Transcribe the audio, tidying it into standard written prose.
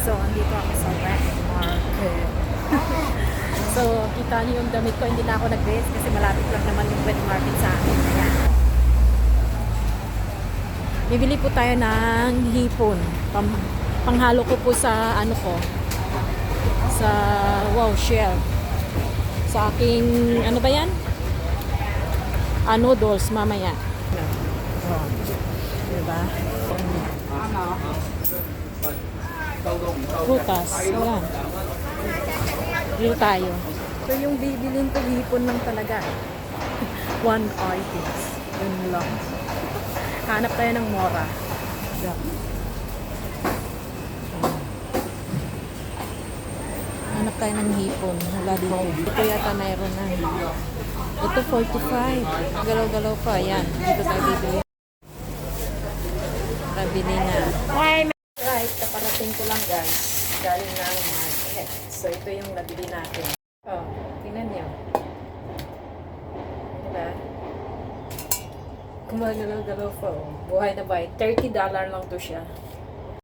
So, andito ako sa wet market. So, kita niyo yung damit ko. Hindi na ako nag-dress kasi malapit lang naman yung wet market sa akin. Ayan. Bibili po tayo ng hipon. Panghalo ko po sa ano ko. Sa wow, shell. Sa aking, ano ba yan? Noodles mamaya. Wow. Diba? Prutas. Ayan. Dito tayo. So, yung bibilin ko, hipon lang talaga. One items. Yun lang. Hanap tayo ng mora. Yeah. Hanap tayo ng hipon. Wala dito. Ito yata mayroon na. Ito 45. Galaw-galaw pa. Ayan. Dito tayo bibili. Pabili na. Right. Kaparating ko lang guys. Galing na ang market. So ito yung nabili natin. Oh, tingnan niyo. Diba? Gumagalaw-galaw pa. Oh. Buhay na ba? $30 lang to siya.